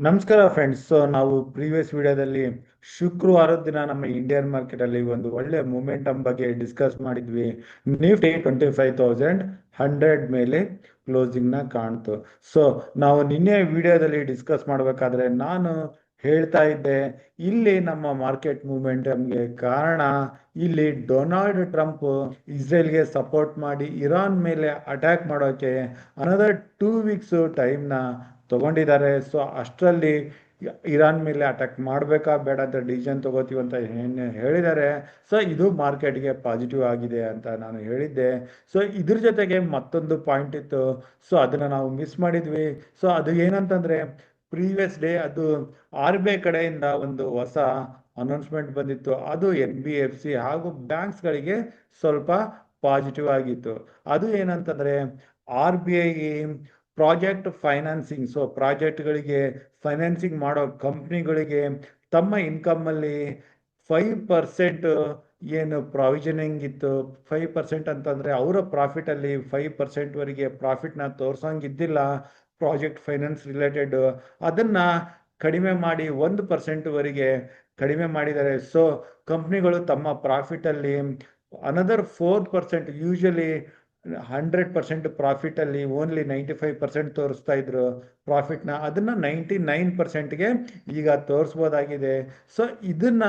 ನಮಸ್ಕಾರ ಫ್ರೆಂಡ್ಸ್. ನಾವು ಪ್ರೀವಿಯಸ್ ವಿಡಿಯೋದಲ್ಲಿ ಶುಕ್ರವಾರದ ದಿನ ನಮ್ಮ ಇಂಡಿಯನ್ ಮಾರ್ಕೆಟ್ ಅಲ್ಲಿ ಒಂದು ಒಳ್ಳೆ ಮೊಮೆಂಟಮ್ ಬಗ್ಗೆ ಡಿಸ್ಕಸ್ ಮಾಡಿದ್ವಿ. ನಿಫ್ಟಿ 25,100 ಮೇಲೆ ಕ್ಲೋಸಿಂಗ್ ನ ಕಾಣ್ತು. ಸೊ ನಾವು ನಿನ್ನೆ ವಿಡಿಯೋದಲ್ಲಿ ಡಿಸ್ಕಸ್ ಮಾಡಬೇಕಾದ್ರೆ ನಾನು ಹೇಳ್ತಾ ಇದ್ದೆ, ಇಲ್ಲಿ ನಮ್ಮ ಮಾರ್ಕೆಟ್ ಮೂಮೆಂಟಮ್ಗೆ ಕಾರಣ ಇಲ್ಲಿ ಡೊನಾಲ್ಡ್ ಟ್ರಂಪ್ ಇಸ್ರೇಲ್ಗೆ ಸಪೋರ್ಟ್ ಮಾಡಿ ಇರಾನ್ ಮೇಲೆ ಅಟ್ಯಾಕ್ ಮಾಡೋಕೆ ಅನದರ್ 2 ವೀಕ್ಸ್ ಟೈಮ್ನ ತಗೊಂಡಿದ್ದಾರೆ. ಸೊ ಅಷ್ಟರಲ್ಲಿ ಇರಾನ್ ಮೇಲೆ ಅಟ್ಯಾಕ್ ಮಾಡಬೇಕಾ ಬೇಡ ಅಂತ ಡಿಸಿಷನ್ ತಗೋತೀವಿ ಅಂತ ಹೇಳಿದ್ದಾರೆ. ಸೊ ಇದು ಮಾರ್ಕೆಟ್ಗೆ ಪಾಸಿಟಿವ್ ಆಗಿದೆ ಅಂತ ನಾನು ಹೇಳಿದ್ದೆ. ಸೊ ಇದ್ರ ಜೊತೆಗೆ ಮತ್ತೊಂದು ಪಾಯಿಂಟ್ ಇತ್ತು, ಸೊ ಅದನ್ನ ನಾವು ಮಿಸ್ ಮಾಡಿದ್ವಿ. ಸೊ ಅದು ಏನಂತಂದ್ರೆ, ಪ್ರೀವಿಯಸ್ ಡೇ ಅದು RBI ಕಡೆಯಿಂದ ಒಂದು ಹೊಸ ಅನೌನ್ಸ್ಮೆಂಟ್ ಬಂದಿತ್ತು. ಅದು NBFC ಹಾಗೂ ಬ್ಯಾಂಕ್ಸ್ಗಳಿಗೆ ಸ್ವಲ್ಪ ಪಾಸಿಟಿವ್ ಆಗಿತ್ತು. ಅದು ಏನಂತಂದ್ರೆ, RBI ಪ್ರಾಜೆಕ್ಟ್ ಫೈನಾನ್ಸಿಂಗ್, ಸೊ ಪ್ರಾಜೆಕ್ಟ್ಗಳಿಗೆ ಫೈನಾನ್ಸಿಂಗ್ ಮಾಡೋ ಕಂಪ್ನಿಗಳಿಗೆ ತಮ್ಮ ಇನ್ಕಮಲ್ಲಿ 5% ಏನು ಪ್ರಾವಿಷನಿಂಗ್ ಇತ್ತು, 5% ಅಂತಂದರೆ ಅವರ ಪ್ರಾಫಿಟಲ್ಲಿ 5%ವರೆಗೆ ಪ್ರಾಫಿಟ್ನ ತೋರ್ಸೋಂಗಿದ್ದಿಲ್ಲ ಪ್ರಾಜೆಕ್ಟ್ ಫೈನಾನ್ಸ್ ರಿಲೇಟೆಡ್, ಅದನ್ನು ಕಡಿಮೆ ಮಾಡಿ 1%ವರೆಗೆ ಕಡಿಮೆ ಮಾಡಿದ್ದಾರೆ. ಸೊ ಕಂಪ್ನಿಗಳು ತಮ್ಮ ಪ್ರಾಫಿಟಲ್ಲಿ ಅನದರ್ 4%, ಯೂಶಲಿ 100% ಪ್ರಾಫಿಟಲ್ಲಿ ಓನ್ಲಿ 95% ತೋರಿಸ್ತಾ ಇದ್ರು ಪ್ರಾಫಿಟ್ನ, ಅದನ್ನು 99%ಗೆ ಈಗ ತೋರಿಸ್ಬೋದಾಗಿದೆ. ಸೊ ಇದನ್ನ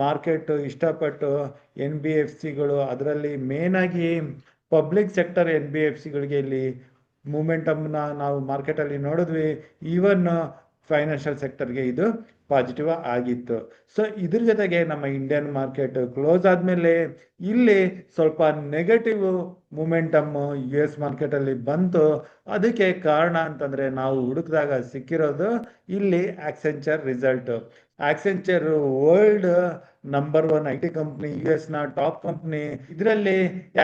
ಮಾರ್ಕೆಟ್ ಇಷ್ಟಪಟ್ಟು NBFCಗಳು, ಅದರಲ್ಲಿ ಮೇನಾಗಿ ಪಬ್ಲಿಕ್ ಸೆಕ್ಟರ್ NBFCಗಳಿಗೆ ಇಲ್ಲಿ ಮೂಮೆಂಟಮ್ನ ನಾವು ಮಾರ್ಕೆಟಲ್ಲಿ ನೋಡಿದ್ವಿ. ಈವನ್ ಫೈನಾನ್ಷಿಯಲ್ ಸೆಕ್ಟರ್ಗೆ ಇದು ಪಾಸಿಟಿವ್ ಆಗಿತ್ತು. ಸೊ ಇದ್ರ ಜೊತೆಗೆ ನಮ್ಮ ಇಂಡಿಯನ್ ಮಾರ್ಕೆಟ್ ಕ್ಲೋಸ್ ಆದಮೇಲೆ ಇಲ್ಲಿ ಸ್ವಲ್ಪ ನೆಗೆಟಿವ್ ಮೂಮೆಂಟಮ್ US ಮಾರ್ಕೆಟಲ್ಲಿ ಬಂತು. ಅದಕ್ಕೆ ಕಾರಣ ಅಂತಂದರೆ, ನಾವು ಹುಡುಕಿದಾಗ ಸಿಕ್ಕಿರೋದು ಇಲ್ಲಿ Accenture result. Accenture world number 1 IT company, US top company. ಇದರಲ್ಲಿ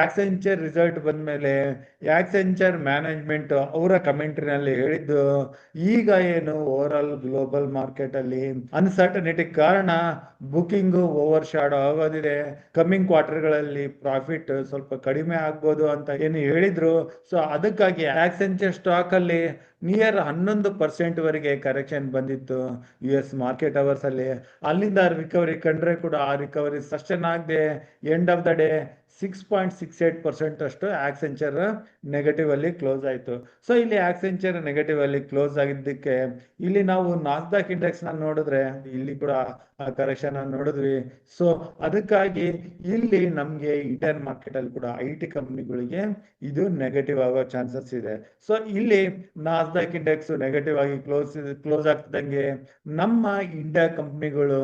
ಆಕ್ಸೆಂಚರ್ ರಿಸಲ್ಟ್ ಬಂದಮೇಲೆ ಆಕ್ಸೆಂಚರ್ ಮ್ಯಾನೇಜ್ಮೆಂಟ್ ಅವರ ಕಮೆಂಟ್ರಿನಲ್ಲಿ ಹೇಳಿದ್ದು, ಈಗ ಏನು ಓವರ್ ಆಲ್ ಗ್ಲೋಬಲ್ ಮಾರ್ಕೆಟಲ್ಲಿ ಅನ್ಸರ್ಟನಿಟಿ ಕಾರಣ ಬುಕ್ಕಿಂಗು ಓವರ್ ಶಾಡೋ ಆಗೋದಿದೆ, ಕಮ್ಮಿಂಗ್ ಕ್ವಾರ್ಟರ್ಗಳಲ್ಲಿ ಪ್ರಾಫಿಟ್ ಸ್ವಲ್ಪ ಕಡಿಮೆ ಆಗ್ಬೋದು ಅಂತ ಏನು ಹೇಳಿದ್ರು. ಸೊ ಅದಕ್ಕಾಗಿ ಆಕ್ಸೆಂಚರ್ ಸ್ಟಾಕಲ್ಲಿ ನಿಯರ್ 11% ಕರೆಕ್ಷನ್ ಬಂದಿತ್ತು US ಮಾರ್ಕೆಟ್ ಅವರ್ಸ್ ಅಲ್ಲಿ. ಅಲ್ಲಿಂದ ರಿಕವರಿ ಕಂಡ್ರೆ ಕೂಡ ಆ ರಿಕವರಿ ಸಸ್ಟೈನ್ ಆಗದೆ ಎಂಡ್ ಆಫ್ ದ ಡೇ 6.68% ಅಷ್ಟು ಆಕ್ಸೆಂಚರ್ ನೆಗೆಟಿವ್ ಅಲ್ಲಿ ಕ್ಲೋಸ್ ಆಯಿತು. ಸೊ ಇಲ್ಲಿ ಆಕ್ಸೆಂಚರ್ ನೆಗೆಟಿವ್ ಅಲ್ಲಿ ಕ್ಲೋಸ್ ಆಗಿದ್ದಕ್ಕೆ ಇಲ್ಲಿ ನಾವು ನಾಸ್ಡಾಕ್ ಇಂಡೆಕ್ಸ್ ನ ನೋಡಿದ್ರೆ ಇಲ್ಲಿ ಕೂಡ ಕರೆಕ್ಷನ್ ನೋಡಿದ್ವಿ. ಸೊ ಅದಕ್ಕಾಗಿ ಇಲ್ಲಿ ನಮಗೆ ಇಂಡಿಯನ್ ಮಾರ್ಕೆಟ್ ಅಲ್ಲಿ ಕೂಡ IT ಕಂಪ್ನಿಗಳಿಗೆ ಇದು ನೆಗೆಟಿವ್ ಆಗೋ ಚಾನ್ಸಸ್ ಇದೆ. ಸೊ ಇಲ್ಲಿ ನಾಸ್ಡಾಕ್ ಇಂಡೆಕ್ಸ್ ನೆಗೆಟಿವ್ ಆಗಿ ಕ್ಲೋಸ್ ಆಗ್ತಿದ್ದಂಗೆ ನಮ್ಮ ಇಂಡಿಯಾ ಕಂಪ್ನಿಗಳು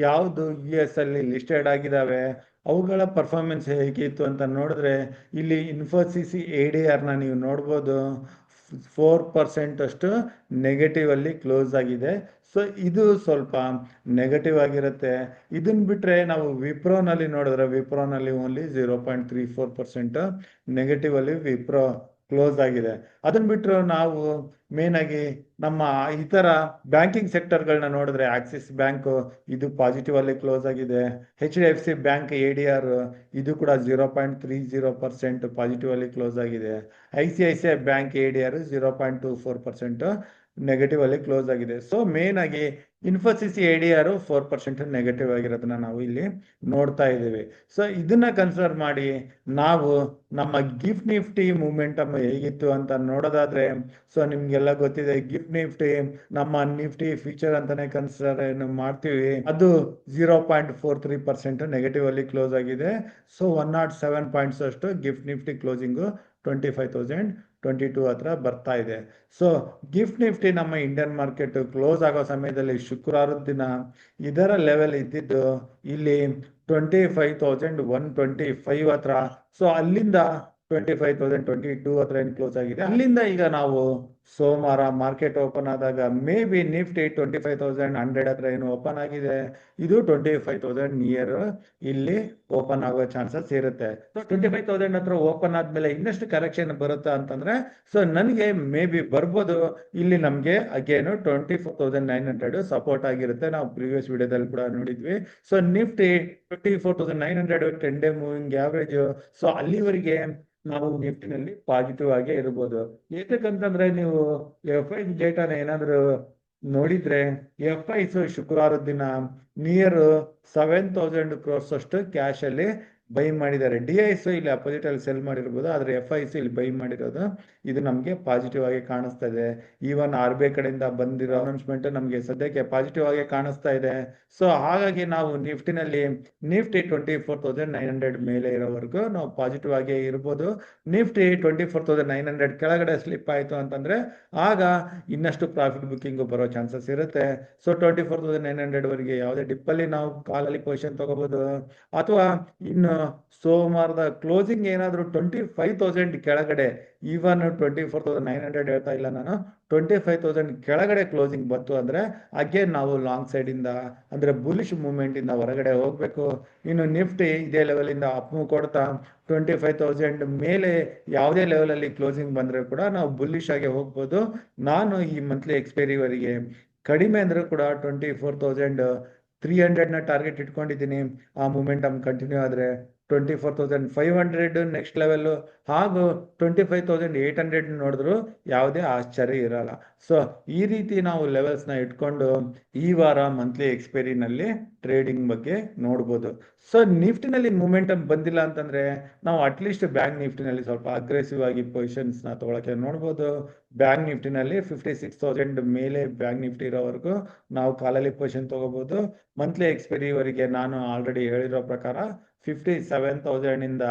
ಯಾವುದು US ಅಲ್ಲಿ ಲಿಸ್ಟೆಡ್ ಆಗಿದ್ದಾವೆ ಅವುಗಳ ಪರ್ಫಾರ್ಮೆನ್ಸ್ ಹೇಗಿತ್ತು ಅಂತ ನೋಡಿದ್ರೆ, ಇಲ್ಲಿ ಇನ್ಫೋಸಿಸ್ ADR ನ ನೀವು ನೋಡ್ಬೋದು, 4% ಅಷ್ಟು ನೆಗೆಟಿವ್ ಅಲ್ಲಿ ಕ್ಲೋಸ್ ಆಗಿದೆ. ಸೊ ಇದು ಸ್ವಲ್ಪ ನೆಗೆಟಿವ್ ಆಗಿರುತ್ತೆ. ಇದನ್ನ ಬಿಟ್ಟರೆ ನಾವು ವಿಪ್ರೋನಲ್ಲಿ ನೋಡಿದ್ರೆ, ವಿಪ್ರೋನಲ್ಲಿ ಓನ್ಲಿ 0.34% ನೆಗೆಟಿವ್ ಅಲ್ಲಿ ವಿಪ್ರೋ ಕ್ಲೋಸ್ ಆಗಿದೆ. ಅದನ್ನ ಬಿಟ್ಟರೆ ನಾವು ಮೇನ್ ಆಗಿ ನಮ್ಮ ಇತರ ಬ್ಯಾಂಕಿಂಗ್ ಸೆಕ್ಟರ್ಗಳನ್ನ ನೋಡಿದ್ರೆ, ಆಕ್ಸಿಸ್ ಬ್ಯಾಂಕ್ ಇದು ಪಾಸಿಟಿವ್ ಅಲ್ಲಿ ಕ್ಲೋಸ್ ಆಗಿದೆ. HDFC ಬ್ಯಾಂಕ್ ADR ಇದು ಕೂಡ 0.30% ಪಾಸಿಟಿವ್ ಅಲ್ಲಿ ಕ್ಲೋಸ್ ಆಗಿದೆ. ICICI ಬ್ಯಾಂಕ್ ADR 0.24% ನೆಗೆಟಿವ್ ಅಲ್ಲಿ ಕ್ಲೋಸ್ ಆಗಿದೆ. ಸೊ ಮೇನ್ ಆಗಿ ಇನ್ಫೋಸಿಸ್ ADR 4% ನೆಗೆಟಿವ್ ಆಗಿರೋದನ್ನ ನಾವು ಇಲ್ಲಿ ನೋಡ್ತಾ ಇದ್ದೀವಿ. ಸೊ ಇದನ್ನ ಕನ್ಸಿಡರ್ ಮಾಡಿ ನಾವು ನಮ್ಮ ಗಿಫ್ಟ್ ನಿಫ್ಟಿ ಮೂಮೆಂಟಮ್ ಹೇಗಿತ್ತು ಅಂತ ನೋಡೋದಾದ್ರೆ, ಸೊ ನಿಮ್ಗೆಲ್ಲ ಗೊತ್ತಿದೆ, ಗಿಫ್ಟ್ ನಿಫ್ಟಿ ನಮ್ಮ ನಿಫ್ಟಿ ಫ್ಯೂಚರ್ ಅಂತಾನೆ ಕನ್ಸಿಡರ್ ಮಾಡ್ತೀವಿ. ಅದು 0.43% ನೆಗೆಟಿವ್ ಅಲ್ಲಿ ಕ್ಲೋಸ್ ಆಗಿದೆ. ಸೊ 107 ಪಾಯಿಂಟ್ಸ್ ಅಷ್ಟು ಗಿಫ್ಟ್ ನಿಫ್ಟಿ ಕ್ಲೋಸಿಂಗು 25,022 ಹತ್ರ ಬರ್ತಾ ಇದೆ. ಸೊ ಗಿಫ್ಟ್ ನಿಫ್ಟಿ ನಮ್ಮ ಇಂಡಿಯನ್ ಮಾರ್ಕೆಟ್ ಕ್ಲೋಸ್ ಆಗೋ ಸಮಯದಲ್ಲಿ ಶುಕ್ರವಾರದ ದಿನ ಇದರ ಲೆವೆಲ್ ಇದ್ದಿದ್ದು ಇಲ್ಲಿ 25,125 ಹತ್ರ. ಸೊ ಅಲ್ಲಿಂದ 25,022 ಹತ್ರ ಏನು ಕ್ಲೋಸ್ ಆಗಿದೆ. ಅಲ್ಲಿಂದ ಈಗ ನಾವು ಸೋಮವಾರ ಮಾರ್ಕೆಟ್ ಓಪನ್ ಆದಾಗ ಮೇ ಬಿ ನಿಫ್ಟಿ 25,100 ಹತ್ರ ಏನು ಓಪನ್ ಆಗಿದೆ, ಇದು 25,000 ನಿಯರ್ ಇಲ್ಲಿ ಓಪನ್ ಆಗೋ ಚಾನ್ಸಸ್ ಇರುತ್ತೆ. ಸೊ 25,000 ಹತ್ರ ಓಪನ್ ಆದ್ಮೇಲೆ ಇನ್ನಷ್ಟು ಕರೆಕ್ಷನ್ ಬರುತ್ತಾ ಅಂತಂದ್ರೆ, ಸೊ ನನಗೆ ಮೇ ಬಿ ಬರ್ಬೋದು. ಇಲ್ಲಿ ನಮಗೆ ಅಗೇನು 24,900 ಸಪೋರ್ಟ್ ಆಗಿರುತ್ತೆ, ನಾವು ಪ್ರೀವಿಯಸ್ ವಿಡಿಯೋದಲ್ಲಿ ಕೂಡ ನೋಡಿದ್ವಿ. So Nifty 24,900 10 day moving average. So ಅಲ್ಲಿವರೆಗೆ ನಾವು ನಿಫ್ಟಿನಲ್ಲಿ ಪಾಸಿಟಿವ್ ಆಗೇ ಇರ್ಬೋದು. ಏತಕ್ಕಂತಂದ್ರೆ ನೀವು FI ಡೇಟಾನ ಏನಾದ್ರು ನೋಡಿದ್ರೆ ಎಫ್ ಐಸ್ ಶುಕ್ರವಾರದ ದಿನ ನಿಯರ್ 7,000 crores ಅಷ್ಟು ಕ್ಯಾಶ್ ಅಲ್ಲಿ ಬೈ ಮಾಡಿದ್ದಾರೆ. ಡಿ ಐಸ್ ಇಲ್ಲಿ ಅಪೋಸಿಟ್ ಅಲ್ಲಿ ಸೆಲ್ ಮಾಡಿರ್ಬೋದು, ಆದ್ರೆ ಎಫ್ ಐಸ್ ಇಲ್ಲಿ ಬೈ ಮಾಡಿರೋದು ಇದು ನಮಗೆ ಪಾಸಿಟಿವ್ ಆಗಿ ಕಾಣಿಸ್ತಾ ಇದೆ. ಈವನ್ ಆರ್ ಬಿ ಐ ಕಡೆಯಿಂದ ಬಂದಿರೋ ಅನೌನ್ಸ್ಮೆಂಟ್ ನಮಗೆ ಸದ್ಯಕ್ಕೆ ಪಾಸಿಟಿವ್ ಆಗಿ ಕಾಣಿಸ್ತಾ ಇದೆ. ಸೊ ಹಾಗಾಗಿ ನಾವು ನಿಫ್ಟಿನಲ್ಲಿ ನಿಫ್ಟಿ 24,900 ಮೇಲೆ ಇರೋವರೆಗೂ ನಾವು ಪಾಸಿಟಿವ್ ಆಗಿ ಇರ್ಬೋದು. ನಿಫ್ಟಿ 24,900 ಕೆಳಗಡೆ ಸ್ಲಿಪ್ ಆಯ್ತು ಅಂತಂದ್ರೆ ಆಗ ಇನ್ನಷ್ಟು ಪ್ರಾಫಿಟ್ ಬುಕ್ಕಿಂಗ್ ಬರೋ ಚಾನ್ಸಸ್ ಇರುತ್ತೆ. ಸೊ 24,900 ವರೆಗೆ ಯಾವುದೇ ಡಿಪ್ಪಲ್ಲಿ ನಾವು ಕಾಲಲ್ಲಿ ಪೊಸಿಷನ್ ತಗೋಬಹುದು. ಅಥವಾ ಇನ್ನು ಸೋಮವಾರದ ಕ್ಲೋಸಿಂಗ್ ಏನಾದರೂ 25,000 ಕೆಳಗಡೆ, ಈವನ್ 24,900 ಹೇಳ್ತಾ ಇಲ್ಲ ನಾನು, 25,000 ಕೆಳಗಡೆ ಕ್ಲೋಸಿಂಗ್ ಬಂತು ಅಂದ್ರೆ ಅಗೇನ್ ನಾವು ಲಾಂಗ್ ಸೈಡ್ ಇಂದ ಅಂದ್ರೆ ಬುಲಿಶ್ ಮೂವ್ಮೆಂಟ್ ಇಂದ ಹೊರಗಡೆ ಹೋಗ್ಬೇಕು. ಇನ್ನು ನಿಫ್ಟಿ ಇದೇ ಲೆವೆಲ್ ಇಂದ ಅಪ್ ಮೂವ್ ಕೊಡ್ತಾ 25,000 ಮೇಲೆ ಯಾವುದೇ ಲೆವೆಲ್ ಅಲ್ಲಿ ಕ್ಲೋಸಿಂಗ್ ಬಂದ್ರೆ ಕೂಡ ನಾವು ಬುಲ್ಲಿಶ್ ಆಗಿ ಹೋಗ್ಬೋದು. ನಾನು ಈ ಮಂತ್ಲಿ ಎಕ್ಸ್ಪೈರಿವರೆಗೆ ಕಡಿಮೆ ಅಂದ್ರೆ ಕೂಡ 24,300 ಟಾರ್ಗೆಟ್ ಇಟ್ಕೊಂಡಿದ್ದೀನಿ. ಆ ಮೂಮೆಂಟಮ್ ಕಂಟಿನ್ಯೂ ಆದ್ರೆ 24,500 ನೆಕ್ಸ್ಟ್ ಲೆವೆಲ್, ಹಾಗೂ 25,800 ನೋಡಿದ್ರು ಯಾವುದೇ ಆಶ್ಚರ್ಯ ಇರಲ್ಲ. ಸೊ ಈ ರೀತಿ ನಾವು ಲೆವೆಲ್ಸ್ ನ ಇಟ್ಕೊಂಡು ಈ ವಾರ ಮಂತ್ಲಿ ಎಕ್ಸ್ಪೈರಿನಲ್ಲಿ ಟ್ರೇಡಿಂಗ್ ಬಗ್ಗೆ ನೋಡ್ಬೋದು. ಸೊ ನಿಫ್ಟಿನಲ್ಲಿ ಮೂಮೆಂಟಮ್ ಬಂದಿಲ್ಲ ಅಂತಂದ್ರೆ ನಾವು ಅಟ್ಲೀಸ್ಟ್ ಬ್ಯಾಂಕ್ ನಿಫ್ಟಿನಲ್ಲಿ ಸ್ವಲ್ಪ ಅಗ್ರೆಸಿವ್ ಆಗಿ ಪೊಸಿಷನ್ಸ್ ನ ತಗೊಳಕ್ಕೆ ನೋಡ್ಬೋದು. ಬ್ಯಾಂಕ್ ನಿಫ್ಟಿನಲ್ಲಿ 56,000 ಮೇಲೆ ಬ್ಯಾಂಕ್ ನಿಫ್ಟಿ ಇರೋವರೆಗೂ ನಾವು ಕಾಲಲ್ಲಿ ಪೊಸಿಷನ್ ತಗೋಬಹುದು. ಮಂತ್ಲಿ ಎಕ್ಸ್ಪೈರಿವರೆಗೆ ನಾನು ಆಲ್ರೆಡಿ ಹೇಳಿರೋ ಪ್ರಕಾರ 57,000 ಇಂದ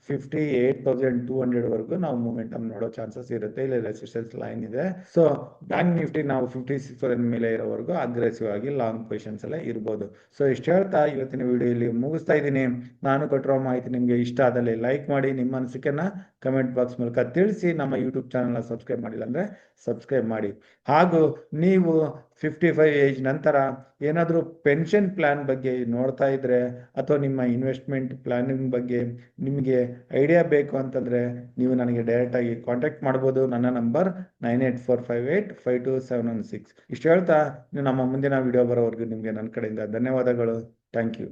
58,200 ವರೆಗೂ ನಾವು ಮೂಮೆಂಟಮ್ ನೋಡೋ ಚಾನ್ಸಸ್ ಇರುತ್ತೆ. ಇಲ್ಲಿ ರೆಸಿಸ್ಟೆನ್ಸ್ ಲೈನ್ ಇದೆ. ಸೊ ಬ್ಯಾಂಕ್ ನಿಫ್ಟಿ ನಾವು 56,000 ಮೇಲೆ ಇರೋವರೆಗೂ ಅಗ್ರೆಸಿವ್ ಆಗಿ ಲಾಂಗ್ ಪೊಸಿಷನ್ಸ್ ಎಲ್ಲ ಇರ್ಬೋದು. ಸೊ ಇಷ್ಟು ಹೇಳ್ತಾ ಇವತ್ತಿನ ವಿಡಿಯೋ ಇಲ್ಲಿ ಮುಗಿಸ್ತಾ ಇದ್ದೀನಿ. ನಾನು ಕೊಟ್ಟಿರೋ ಮಾಹಿತಿ ನಿಮಗೆ ಇಷ್ಟ ಆದಲ್ಲಿ ಲೈಕ್ ಮಾಡಿ, ನಿಮ್ಮ ಅನಿಸಿಕೆನ ಕಮೆಂಟ್ ಬಾಕ್ಸ್ ಮೂಲಕ ತಿಳಿಸಿ. ನಮ್ಮ ಯೂಟ್ಯೂಬ್ ಚಾನಲ್ನ ಸಬ್ಸ್ಕ್ರೈಬ್ ಮಾಡಿಲ್ಲ ಅಂದ್ರೆ ಸಬ್ಸ್ಕ್ರೈಬ್ ಮಾಡಿ. ಹಾಗೂ ನೀವು 55 ಏಜ್ ನಂತರ ಏನಾದರೂ ಪೆನ್ಷನ್ ಪ್ಲಾನ್ ಬಗ್ಗೆ ನೋಡ್ತಾ ಇದ್ರೆ ಅಥವಾ ನಿಮ್ಮ ಇನ್ವೆಸ್ಟ್ಮೆಂಟ್ ಪ್ಲಾನಿಂಗ್ ಬಗ್ಗೆ ನಿಮಗೆ ಐಡಿಯಾ ಬೇಕು ಅಂತಂದ್ರೆ ನೀವು ನನಗೆ ಡೈರೆಕ್ಟ್ ಆಗಿ ಕಾಂಟ್ಯಾಕ್ಟ್ ಮಾಡ್ಬೋದು. ನನ್ನ ನಂಬರ್ 9845852716. ಇಷ್ಟು ಹೇಳ್ತಾ ನಮ್ಮ ಮುಂದಿನ ವಿಡಿಯೋ ಬರೋವರೆಗೂ ನಿಮಗೆ ನನ್ನ ಕಡೆಯಿಂದ ಧನ್ಯವಾದಗಳು. Thank you.